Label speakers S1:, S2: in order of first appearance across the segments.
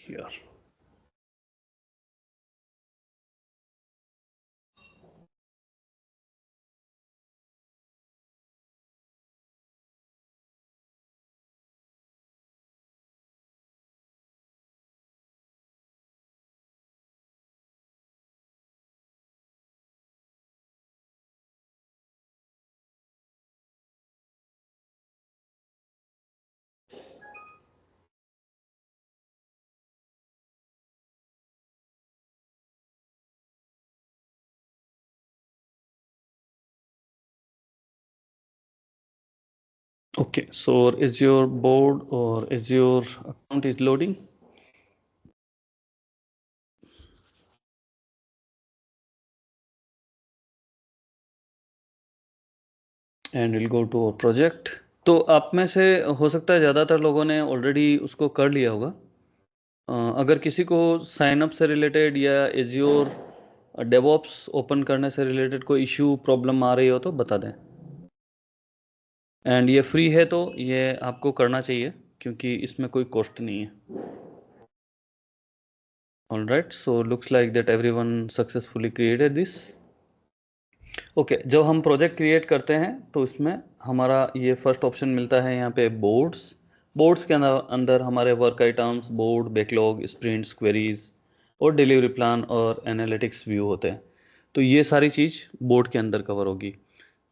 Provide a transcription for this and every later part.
S1: here. Okay, so is your board or is your account is loading? And we'll go to our project. तो आप में से हो सकता है ज़्यादातर लोगों ने ऑलरेडी उसको कर लिया होगा। अगर किसी को साइन अप से रिलेटेड या एज्योर डेवऑप्स ओपन करने से रिलेटेड कोई इश्यू प्रॉब्लम आ रही हो तो बता दें। एंड ये फ्री है तो ये आपको करना चाहिए क्योंकि इसमें कोई कॉस्ट नहीं है। All right, so looks like that everyone successfully created this. Okay, जब हम प्रोजेक्ट क्रिएट करते हैं तो इसमें हमारा ये फर्स्ट ऑप्शन मिलता है यहाँ पे बोर्ड्स के अंदर हमारे work items, board, backlog, sprints, queries और डिलीवरी प्लान और एनालिटिक्स व्यू होते हैं। तो ये सारी चीज़ बोर्ड के अंदर कवर होगी।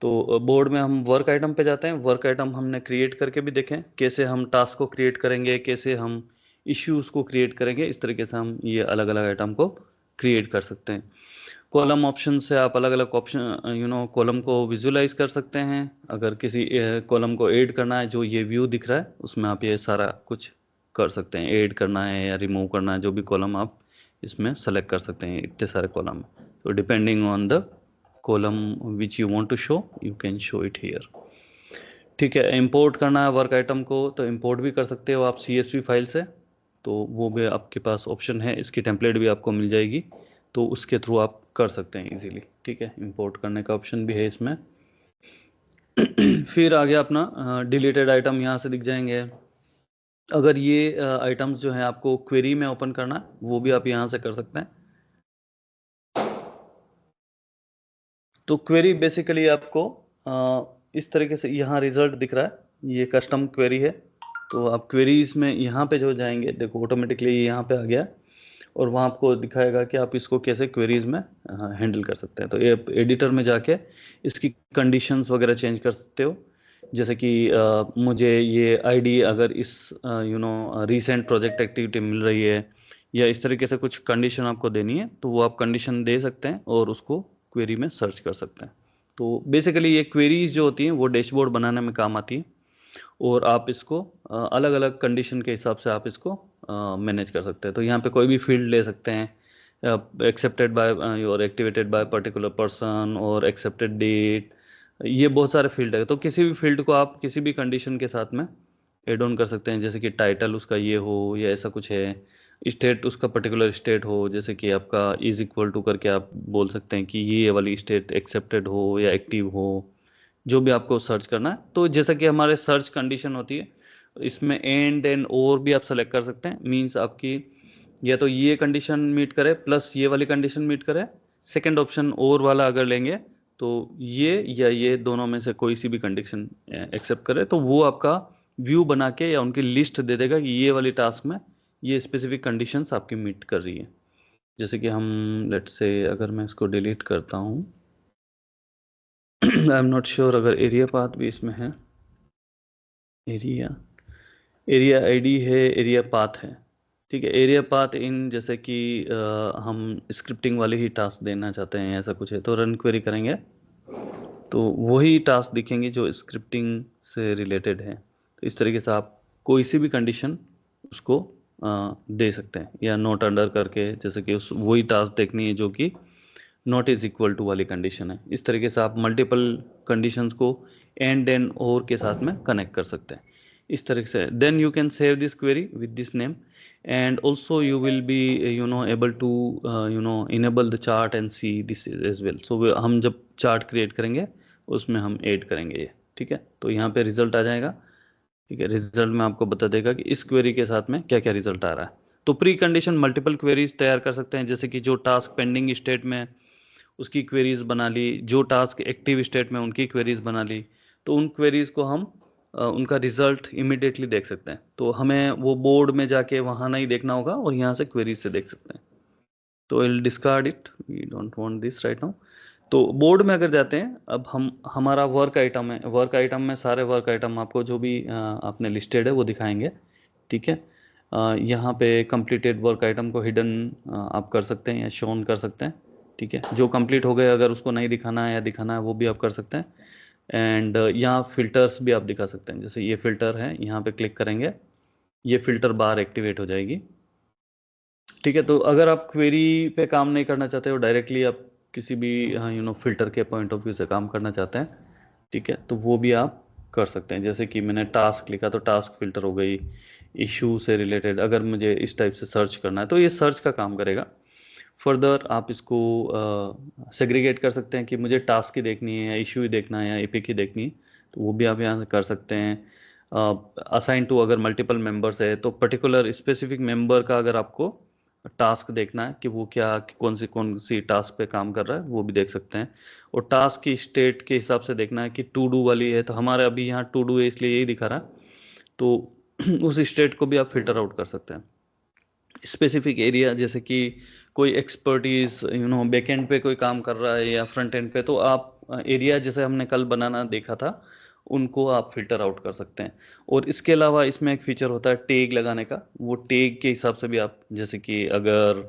S1: तो बोर्ड में हम वर्क आइटम पे जाते हैं। वर्क आइटम हमने क्रिएट करके भी देखें कैसे हम टास्क को क्रिएट करेंगे, कैसे हम इश्यूज को क्रिएट करेंगे। इस तरीके से हम ये अलग अलग आइटम को क्रिएट कर सकते हैं। कॉलम ऑप्शन से आप अलग अलग ऑप्शन कॉलम को विजुलाइज कर सकते हैं। अगर किसी कॉलम को ऐड करना है, जो ये व्यू दिख रहा है उसमें आप ये सारा कुछ कर सकते हैं। ऐड करना है या रिमूव करना है, जो भी कॉलम आप इसमें सेलेक्ट कर सकते हैं। इतने सारे कॉलम, तो depending on the column which you want to show you can show it here. ठीक है, इंपोर्ट करना है वर्क आइटम को तो इंपोर्ट भी कर सकते हो आप CSV फाइल से। तो वो भी आपके पास ऑप्शन है, इसकी टेम्पलेट भी आपको मिल जाएगी, तो उसके थ्रू आप कर सकते हैं इजीली। ठीक है, इंपोर्ट करने का ऑप्शन भी है इसमें। फिर आ गया अपना डिलीटेड आइटम, यहाँ से दिख जाएंगे। अगर ये आइटम्स जो हैं आपको क्वेरी में ओपन करना है वो भी आप यहाँ से कर सकते हैं। तो क्वेरी बेसिकली आपको इस तरीके से यहाँ रिजल्ट दिख रहा है, ये कस्टम क्वेरी है। तो आप क्वेरीज में यहाँ पे जो जाएंगे, देखो ऑटोमेटिकली ये यहाँ पे आ गया और वहाँ आपको दिखाएगा कि आप इसको कैसे क्वेरीज में हैंडल कर सकते हैं। तो ये एडिटर में जाके इसकी कंडीशंस वगैरह चेंज कर सकते हो। जैसे कि मुझे ये आईडी अगर इस रीसेंट प्रोजेक्ट एक्टिविटी मिल रही है या इस तरीके से कुछ कंडीशन आपको देनी है तो वो आप कंडीशन दे सकते हैं और उसको क्वेरी में सर्च कर सकते हैं। तो बेसिकली ये क्वेरीज जो होती हैं वो डैशबोर्ड बनाने में काम आती है और आप इसको अलग अलग कंडीशन के हिसाब से आप इसको मैनेज कर सकते हैं। तो यहाँ पे कोई भी फील्ड ले सकते हैं, एक्सेप्टेड बाय और एक्टिवेटेड बाय पर्टिकुलर पर्सन और एक्सेप्टेड डेट, ये बहुत सारे फील्ड है। तो किसी भी फील्ड को आप किसी भी कंडीशन के साथ में एड ऑन कर सकते हैं। जैसे कि टाइटल उसका ये हो या ऐसा कुछ है, स्टेट उसका पर्टिकुलर स्टेट हो, जैसे कि आपका इज इक्वल टू करके आप बोल सकते हैं कि ये वाली स्टेट एक्सेप्टेड हो या एक्टिव हो, जो भी आपको सर्च करना है। तो जैसा कि हमारे सर्च कंडीशन होती है, इसमें एंड और भी आप सेलेक्ट कर सकते हैं। मींस आपकी या तो ये कंडीशन मीट करे प्लस ये वाली कंडीशन मीट करे, सेकंड ऑप्शन और वाला अगर लेंगे तो ये या ये दोनों में से कोई सी भी कंडीशन एक्सेप्ट करे तो वो आपका व्यू बना के या उनकी लिस्ट दे देगा कि ये वाली टास्क में ये स्पेसिफिक कंडीशंस आपकी मीट कर रही है। जैसे कि हम लेट्स से अगर मैं इसको डिलीट करता हूँ आई एम नॉट श्योर अगर एरिया पाथ भी इसमें है। एरिया एरिया आईडी है, एरिया पाथ है। ठीक है, एरिया पाथ इन जैसे कि हम स्क्रिप्टिंग वाली ही टास्क देना चाहते हैं ऐसा कुछ है तो रन क्वेरी करेंगे तो वही टास्क दिखेंगे जो स्क्रिप्टिंग से रिलेटेड है। तो इस तरीके से आप कोई सी भी कंडीशन उसको दे सकते हैं या नोट अंडर करके, जैसे कि उस वही टास्क देखनी है जो कि नॉट इज इक्वल टू वाली कंडीशन है। इस तरीके से आप मल्टीपल कंडीशंस को एंड और के साथ में कनेक्ट कर सकते हैं इस तरीके से। Then you can save this query with this name and also you will be able to enable the chart and see this as well. So हम जब चार्ट क्रिएट करेंगे उसमें हम ऐड करेंगे ये। ठीक है, तो यहाँ पे रिजल्ट आ जाएगा। ठीक है, रिजल्ट में आपको बता देगा कि इस क्वेरी के साथ में क्या क्या रिजल्ट आ रहा है। तो प्री कंडीशन मल्टीपल क्वेरीज तैयार कर सकते हैं, जैसे कि जो टास्क पेंडिंग स्टेट में उसकी क्वेरीज बना ली, जो टास्क एक्टिव स्टेट में उनकी क्वेरीज बना ली, तो उन क्वेरीज को हम उनका रिजल्ट इमिडिएटली देख सकते हैं। तो हमें वो बोर्ड में जाके वहां नहीं देखना होगा और यहाँ से क्वेरीज से देख सकते हैं। तो will discard it, we don't want this right now. तो बोर्ड में अगर जाते हैं, अब हम हमारा वर्क आइटम है, वर्क आइटम में सारे वर्क आइटम आपको जो भी आपने लिस्टेड है वो दिखाएंगे। ठीक है, यहाँ पे कंप्लीटेड वर्क आइटम को हिडन आप कर सकते हैं या शोन कर सकते हैं। ठीक है, जो कंप्लीट हो गए अगर उसको नहीं दिखाना है या दिखाना है वो भी आप कर सकते हैं। एंड यहाँ फिल्टर्स भी आप दिखा सकते हैं, जैसे ये फिल्टर है, यहाँ पे क्लिक करेंगे, ये फिल्टर बार एक्टिवेट हो जाएगी। ठीक है, तो अगर आप क्वेरी पे काम नहीं करना चाहते हो, डायरेक्टली आप किसी भी फिल्टर के पॉइंट ऑफ व्यू से काम करना चाहते हैं, ठीक है, तो वो भी आप कर सकते हैं। जैसे कि मैंने टास्क लिखा तो टास्क फिल्टर हो गई। इशू से रिलेटेड अगर मुझे इस टाइप से सर्च करना है तो ये सर्च का काम करेगा। फर्दर आप इसको सेग्रीगेट कर सकते हैं कि मुझे टास्क ही देखनी है या इशू ही देखना है या एपिक ही देखनी है, तो वो भी आप यहाँ से कर सकते हैं। असाइन टू अगर मल्टीपल मेंबर्स है तो पर्टिकुलर स्पेसिफिक मेंबर का अगर आपको टास्क देखना है कि वो क्या कौन सी टास्क पे काम कर रहा है वो भी देख सकते हैं। और टास्क की स्टेट के हिसाब से देखना है कि टू डू वाली है तो हमारे अभी यहाँ टू डू है इसलिए यही दिखा रहा है, तो उस स्टेट को भी आप फिल्टर आउट कर सकते हैं। स्पेसिफिक एरिया जैसे कि कोई एक्सपर्टीज बैकएंड पे कोई काम कर रहा है या फ्रंट एंड पे, तो आप एरिया जैसे हमने कल बनाना देखा था उनको आप फिल्टर आउट कर सकते हैं। और इसके अलावा इसमें एक फीचर होता है टैग लगाने का, वो टैग के हिसाब से भी आप, जैसे कि अगर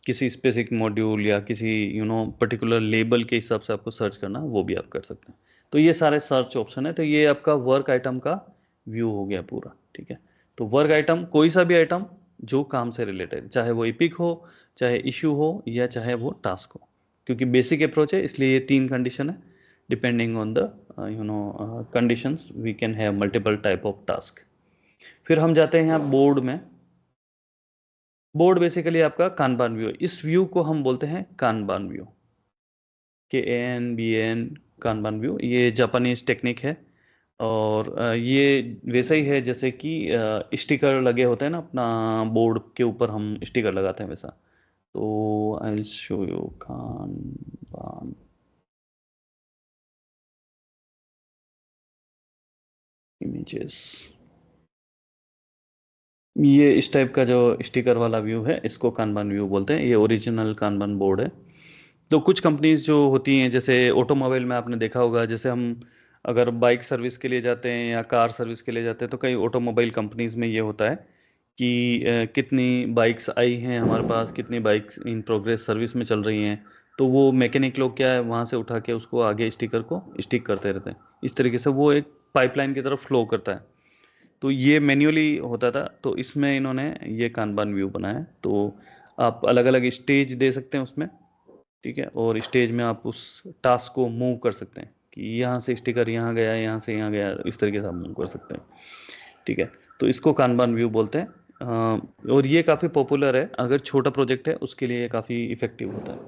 S1: किसी स्पेसिफिक मॉड्यूल या किसी पर्टिकुलर लेबल के हिसाब से आपको सर्च करना वो भी आप कर सकते हैं। तो ये सारे सर्च ऑप्शन है। तो ये आपका वर्क आइटम का व्यू हो गया पूरा। ठीक है, तो वर्क आइटम कोई सा भी आइटम जो काम से रिलेटेड, चाहे वो इपिक हो, चाहे इशू हो, या चाहे वो टास्क हो, क्योंकि बेसिक अप्रोच है इसलिए ये 3 कंडीशन है। Depending on the conditions we can have multiple type of task. फिर हम जाते हैं यहाँ बोर्ड में। बोर्ड बेसिकली आपका कानबान व्यू है। इस व्यू को हम बोलते हैं Kanban view, KANBAN, Kanban view. ये जापानीज टेक्निक है और ये वैसा ही है जैसे कि स्टिकर लगे होते हैं ना अपना बोर्ड के ऊपर हम स्टिकर लगाते हैं वैसा। तो I will show you Kanban images. ये इस टाइप का जो स्टिकर वाला व्यू है इसको कानबान व्यू बोलते हैं। ये ओरिजिनल कानबान बोर्ड है। तो कुछ कंपनीज जो होती हैं, जैसे ऑटोमोबाइल में आपने देखा होगा, जैसे हम अगर बाइक सर्विस के लिए जाते हैं या कार सर्विस के लिए जाते हैं तो कई ऑटोमोबाइल कंपनीज में ये होता है कि कितनी बाइक्स आई हैं हमारे पास, कितनी बाइक्स इन प्रोग्रेस सर्विस में चल रही हैं। तो वो मैकेनिक लोग क्या है वहाँ से उठा के उसको आगे स्टिकर को स्टिक करते रहते हैं। इस तरीके से वो एक पाइपलाइन की तरफ फ्लो करता है। तो ये मैन्युअली होता था, तो इसमें इन्होंने ये कानबान व्यू बनाया है। तो आप अलग अलग स्टेज दे सकते हैं उसमें। ठीक है, और स्टेज में आप उस टास्क को मूव कर सकते हैं कि यहाँ से स्टिकर यहाँ गया, यहाँ से यहाँ गया, इस तरीके से आप मूव कर सकते हैं। ठीक है, तो इसको कानबान व्यू बोलते हैं। और ये काफ़ी पॉपुलर है, अगर छोटा प्रोजेक्ट है उसके लिए काफ़ी इफेक्टिव होता है।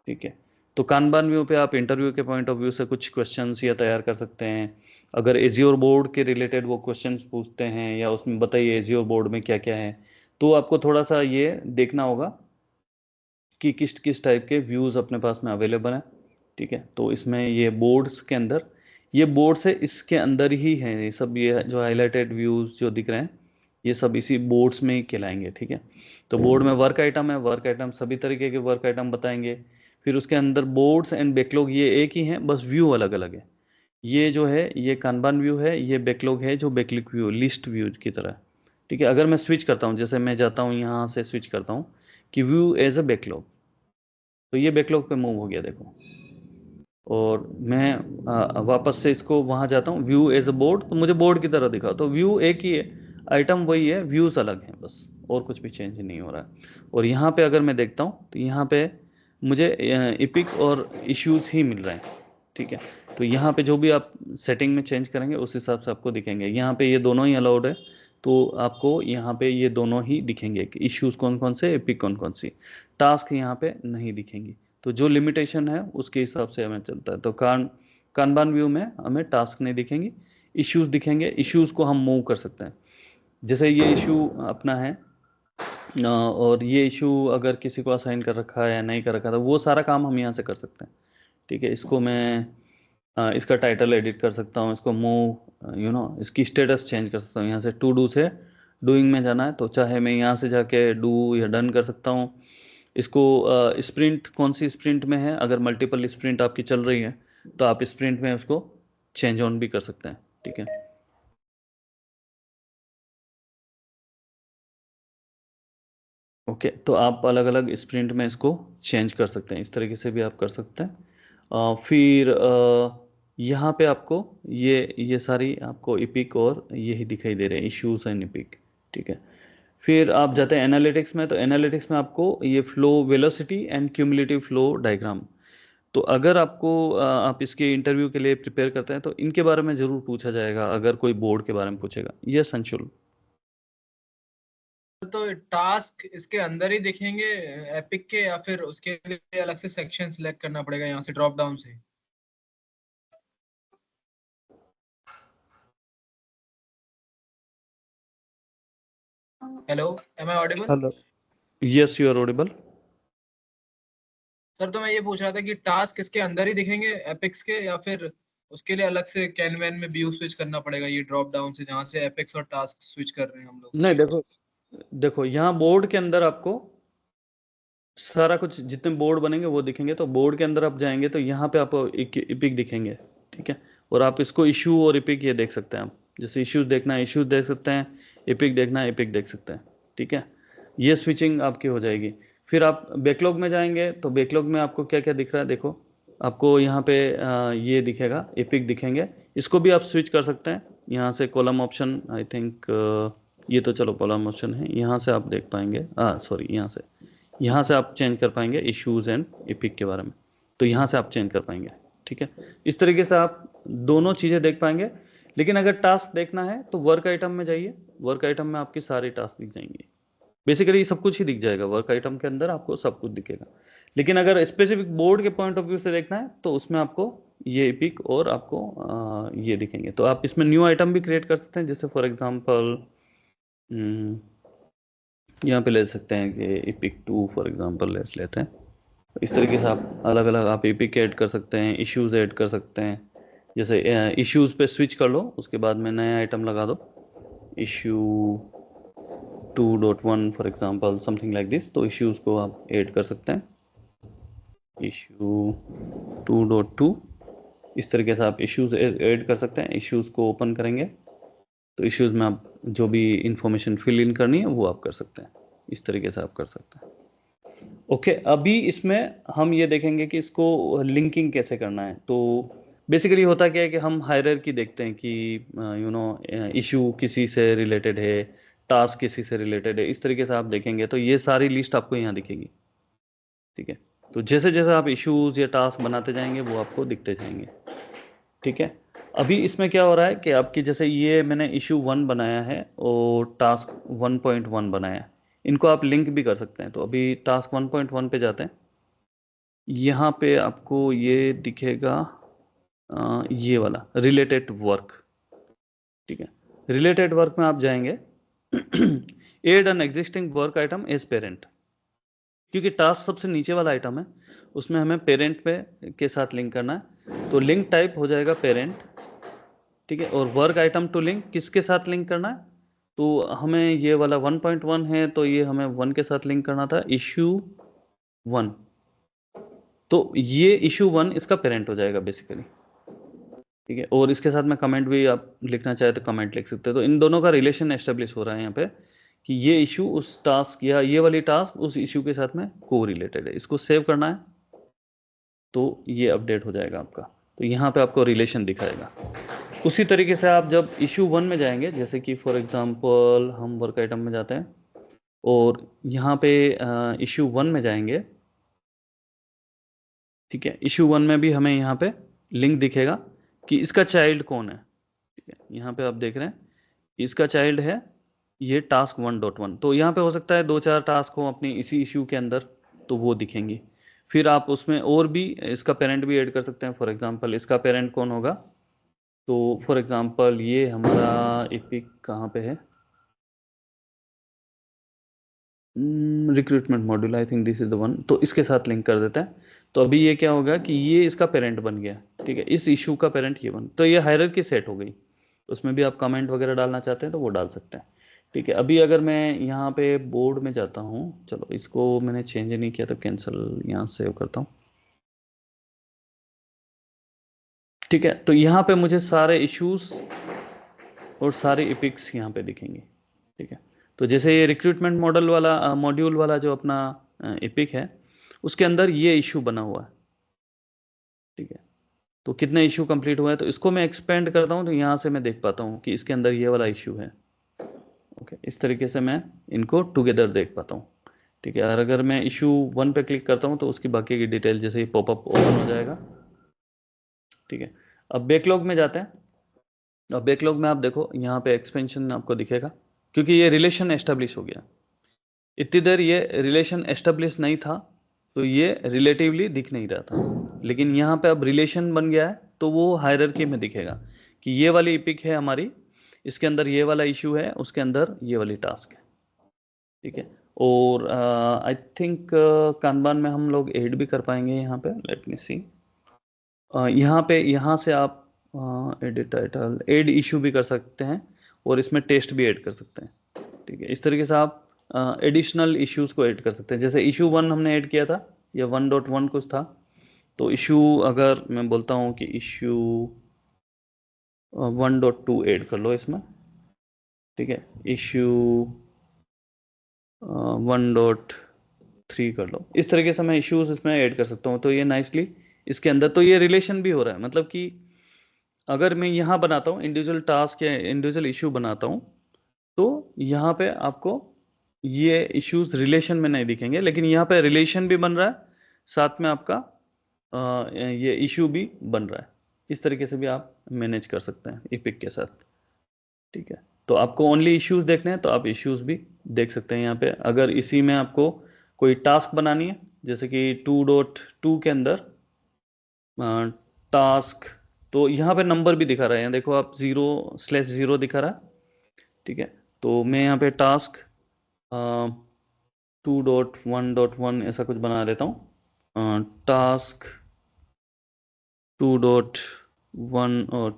S1: ठीक है, तो कानबान व्यू पे आप इंटरव्यू के पॉइंट ऑफ व्यू से कुछ क्वेश्चंस या तैयार कर सकते हैं। अगर एजियोर बोर्ड के रिलेटेड वो क्वेश्चंस पूछते हैं या उसमें बताइए एजियोर बोर्ड में क्या क्या है, तो आपको थोड़ा सा ये देखना होगा कि किस किस टाइप के व्यूज़ अपने पास में अवेलेबल हैं। ठीक है, तो इसमें ये बोर्ड्स के अंदर, ये बोर्ड्स है इसके अंदर ही है ये सब, ये जो हाईलाइटेड व्यूज़ जो दिख रहे हैं ये सब इसी बोर्ड्स में ही कहलाएंगे। ठीक है, तो बोर्ड में वर्क आइटम है, वर्क आइटम सभी तरीके के वर्क आइटम बताएंगे। फिर उसके अंदर बोर्ड्स एंड बैकलॉग ये एक ही है, बस व्यू अलग अलग है। ये जो है ये कानबान व्यू है, ये बैकलॉग है जो बैकलिक व्यू लिस्ट व्यू की तरह है। ठीक है, अगर मैं स्विच करता हूँ, जैसे मैं जाता हूँ यहाँ से स्विच करता हूँ कि व्यू एज अ बैकलॉग, तो ये बैकलॉग पे मूव हो गया देखो। और मैं वापस से इसको वहां जाता हूँ व्यू एज अ बोर्ड, तो मुझे बोर्ड की तरह दिखा, तो व्यू एक ही है, आइटम वही है, व्यूज अलग हैं बस, और कुछ भी चेंज नहीं हो रहा है। और यहाँ पे अगर मैं देखता हूँ तो यहाँ पे मुझे इपिक और इश्यूज ही मिल रहे हैं। ठीक है, तो यहाँ पे जो भी आप सेटिंग में चेंज करेंगे उस हिसाब से आपको दिखेंगे। यहाँ पे ये दोनों ही अलाउड है, तो आपको यहाँ पे ये दोनों ही दिखेंगे कि इश्यूज कौन कौन से, एपिक कौन कौन सी। टास्क यहाँ पे नहीं दिखेंगी। तो जो लिमिटेशन है उसके हिसाब से हमें चलता है। तो कानबान व्यू में हमें टास्क नहीं दिखेंगी, इश्यूज दिखेंगे। इश्यूज को हम मूव कर सकते हैं, जैसे ये इशू अपना है और ये इशू अगर किसी को असाइन कर रखा है या नहीं कर रखा, तो वो सारा काम हम यहाँ से कर सकते हैं। ठीक है, इसको मैं इसका टाइटल एडिट कर सकता हूँ, इसको मूव इसकी स्टेटस चेंज कर सकता हूँ। यहाँ से टू डू से डूइंग में जाना है, तो चाहे मैं यहाँ से जाके डू या डन कर सकता हूँ। इसको स्प्रिंट कौन सी स्प्रिंट में है, अगर मल्टीपल स्प्रिंट आपकी चल रही है तो आप स्प्रिंट में उसको चेंज ऑन भी कर सकते हैं। ठीक है, ओके, तो आप अलग अलग स्प्रिंट में इसको चेंज कर सकते हैं, इस तरीके से भी आप कर सकते हैं। फिर यहाँ पे आपको ये सारी आपको इपिक और यही दिखाई दे रहे हैं, इश्यूज एंड इपिक। ठीक है, फिर आप जाते हैं एनालिटिक्स में, तो एनालिटिक्स में आपको ये flow velocity and cumulative flow diagram. तो अगर आपको आप इसके इंटरव्यू के लिए प्रिपेयर करते हैं तो इनके बारे में जरूर पूछा जाएगा, अगर कोई बोर्ड के बारे में पूछेगा। यस अंशुल।
S2: तो टास्क इसके अंदर ही दिखेंगे एपिक के, या फिर उसके लिए अलग से सेक्शन सिलेक्ट करना पड़ेगा यहाँ से ड्रॉप डाउन से? Hello, am I audible?
S1: Hello, yes you are audible.
S2: Sir तो मैं ये पूछ रहा था कि टास्क इसके अंदर ही दिखेंगे एपिक्स के, या फिर उसके लिए अलग से कैनवैन में व्यू स्विच करना पड़ेगा ये ड्रॉप डाउन से, जहाँ से एपिक्स और टास्क स्विच कर रहे हैं हम लोग?
S1: नहीं, देखो देखो यहाँ बोर्ड के अंदर आपको सारा कुछ, जितने बोर्ड बनेंगे वो दिखेंगे। तो बोर्ड के अंदर आप जाएंगे तो यहाँ पे आपको इपिक दिखेंगे। ठीक है, और आप इसको इशू और इपिक ये देख सकते हैं। आप जैसे इश्यूज देखना है इश्यूज देख सकते हैं, इपिक देखना है इपिक देख सकते हैं। ठीक है, ये स्विचिंग आपकी हो जाएगी। फिर आप बैकलॉग में जाएंगे तो बैकलॉग में आपको क्या क्या दिख रहा है, देखो आपको यहाँ पे ये दिखेगा, इपिक दिखेंगे। इसको भी आप स्विच कर सकते हैं यहाँ से, कॉलम ऑप्शन आई थिंक, ये तो चलो कॉलम ऑप्शन है, यहाँ से आप देख पाएंगे, सॉरी यहाँ से आप चेंज कर पाएंगे इश्यूज एंड इपिक के बारे में। तो यहाँ से आप चेंज कर पाएंगे। ठीक है, इस तरीके से आप दोनों चीज़ें देख पाएंगे। लेकिन अगर टास्क देखना है तो वर्क आइटम में जाइए, वर्क आइटम में आपकी सारी टास्क दिख जाएंगी। बेसिकली सब कुछ ही दिख जाएगा, वर्क आइटम के अंदर आपको सब कुछ दिखेगा। लेकिन अगर स्पेसिफिक बोर्ड के पॉइंट ऑफ व्यू से देखना है तो उसमें आपको ये इपिक और आपको ये दिखेंगे। तो आप इसमें न्यू आइटम भी क्रिएट कर सकते हैं, जैसे फॉर एग्जांपल यहाँ पे ले सकते हैं कि इपिक 2 फॉर एग्जांपल ले लेते हैं। इस तरीके से आप अलग अलग आप इपिक ऐड कर सकते हैं, इश्यूज ऐड कर सकते हैं। जैसे इश्यूज पे स्विच कर लो, उसके बाद में नया आइटम लगा दो, issue 2.1 for example, something like this. तो इश्यूज को आप ऐड कर सकते हैं, इश्यू 2.2, इस तरीके से आप इश्यूज ऐड कर सकते हैं। इश्यूज को ओपन करेंगे तो इश्यूज में आप जो भी इंफॉर्मेशन फिल इन करनी है वो आप कर सकते हैं। इस तरीके से आप कर सकते हैं। ओके, अभी इसमें हम ये देखेंगे कि इसको लिंकिंग कैसे करना है। तो बेसिकली होता क्या है कि हम हायरार्की देखते हैं कि इशू किसी से रिलेटेड है, टास्क किसी से रिलेटेड है। इस तरीके से आप देखेंगे तो ये सारी लिस्ट आपको यहाँ दिखेगी। ठीक है, तो जैसे जैसे आप इश्यूज या टास्क बनाते जाएंगे वो आपको दिखते जाएंगे। ठीक है, अभी इसमें क्या हो रहा है कि आपकी जैसे ये मैंने इशू 1 बनाया है और टास्क 1.1 बनाया है, इनको आप लिंक भी कर सकते हैं। तो अभी टास्क 1.1 पे जाते हैं, यहाँ पे आपको ये दिखेगा ये वाला रिलेटेड वर्क। ठीक है, रिलेटेड वर्क में आप जाएंगे, add an existing work item as parent, क्योंकि टास्क सबसे नीचे वाला आइटम है, उसमें हमें पेरेंट पे के साथ लिंक करना है। तो लिंक टाइप हो जाएगा पेरेंट। ठीक है, और वर्क आइटम टू लिंक किसके साथ लिंक करना है, तो हमें ये वाला 1.1 है तो ये हमें 1 के साथ लिंक करना था, इशू 1। तो ये इशू 1 इसका पेरेंट हो जाएगा बेसिकली। ठीक है, और इसके साथ में कमेंट भी आप लिखना चाहे तो कमेंट लिख सकते हैं। तो इन दोनों का रिलेशन एस्टेब्लिश हो रहा है यहाँ पे कि ये इशू उस टास्क या ये वाली टास्क उस इशू के साथ में को रिलेटेड है। इसको सेव करना है तो ये अपडेट हो जाएगा आपका। तो यहाँ पे आपको रिलेशन दिखाएगा। उसी तरीके से आप जब इशू 1 में जाएंगे, जैसे कि फॉर एग्जांपल हम वर्क आइटम में जाते हैं और यहाँ पे इशू 1 में जाएंगे। ठीक है, इशू 1 में भी हमें यहाँ पे लिंक दिखेगा कि इसका चाइल्ड कौन है। ठीक है, यहाँ पे आप देख रहे हैं इसका चाइल्ड है ये टास्क 1.1। तो यहाँ पे हो सकता है 2-4 टास्क हो अपनी इसी इशू के अंदर, तो वो दिखेंगी। फिर आप उसमें और भी इसका पेरेंट भी ऐड कर सकते हैं। फॉर एग्जांपल इसका पेरेंट कौन होगा, तो फॉर एग्जांपल ये हमारा एपिक कहाँ पे है, recruitment module, I think this is the one, तो इसके साथ लिंक कर देते हैं। तो अभी ये क्या होगा कि ये इसका पेरेंट बन गया, ठीक है, इस इशू का पेरेंट ये बन, तो ये हायरार्की सेट हो गई। उसमें भी आप कमेंट वगैरह डालना चाहते हैं तो वो डाल सकते हैं, ठीक है। अभी अगर मैं यहाँ पे बोर्ड में जाता हूँ, चलो इसको मैंने चेंज नहीं किया तो कैंसिल, यहाँ सेव करता हूँ, ठीक है। तो यहाँ पे मुझे सारे इश्यूज और सारे इपिक्स यहाँ पे दिखेंगे, ठीक है। तो जैसे ये रिक्रूटमेंट मॉडल वाला मॉड्यूल वाला जो अपना इपिक है, उसके अंदर ये इशू बना हुआ है, ठीक है। तो कितने इशू कंप्लीट हुआ है, तो इसको मैं एक्सपेंड करता हूँ तो यहाँ से मैं देख पाता हूँ कि इसके अंदर ये वाला इशू है, ओके। इस तरीके से मैं इनको टुगेदर देख पाता हूँ, ठीक है। और अगर मैं इशू 1 पे क्लिक करता हूँ तो उसकी बाकी की डिटेल जैसे ही पॉपअप ओपन हो जाएगा, ठीक है। अब बैकलॉग में जाते हैं। अब बैकलॉग में आप देखो यहाँ पे एक्सपेंशन आपको दिखेगा, क्योंकि ये रिलेशन एस्टेब्लिश हो गया। इतनी देर ये रिलेशन एस्टेब्लिश नहीं था तो ये रिलेटिवली दिख नहीं रहा था, लेकिन यहाँ पे अब रिलेशन बन गया है तो वो हायरार्की में दिखेगा कि ये वाली इपिक है हमारी, इसके अंदर ये वाला इशू है, उसके अंदर ये वाली टास्क है, ठीक है। और आई थिंक कानबान में हम लोग ऐड भी कर पाएंगे यहाँ पे, लेट मी सी। यहाँ पे यहाँ से आप एडिट टाइटल, ऐड इशू भी कर सकते हैं और इसमें टेस्ट भी ऐड कर सकते हैं, ठीक है। इस तरीके से आप एडिशनल इश्यूज को ऐड कर सकते हैं। जैसे इशू 1 हमने ऐड किया था, या 1.1 कुछ था, तो इशू अगर मैं बोलता हूँ कि इशू 1.2 ऐड कर लो इसमें, ठीक है। इशू 1.3 कर लो। इस तरीके से मैं इश्यूज इसमें ऐड कर सकता हूँ, तो ये नाइसली इसके अंदर, तो ये रिलेशन भी हो रहा है, मतलब कि अगर मैं यहाँ बनाता हूँ इंडिविजुअल टास्क या इंडिविजुअल इशू बनाता हूँ, तो यहाँ पे आपको ये इश्यूज रिलेशन में नहीं दिखेंगे, लेकिन यहाँ पे रिलेशन भी बन रहा है, साथ में आपका ये इशू भी बन रहा है। इस तरीके से भी आप मैनेज कर सकते हैं इपिक के साथ, ठीक है। तो आपको ओनली इश्यूज देखने हैं तो आप इश्यूज भी देख सकते हैं यहाँ पे। अगर इसी में आपको कोई टास्क बनानी है, जैसे कि 2.2 के अंदर टास्क, तो यहाँ पे नंबर भी दिखा रहा है, यहाँ देखो आप 0/0 दिखा रहा है, ठीक है। तो मैं यहाँ पे टास्क 2.1.1 ऐसा कुछ बना लेता हूँ, टास्क 2.1 और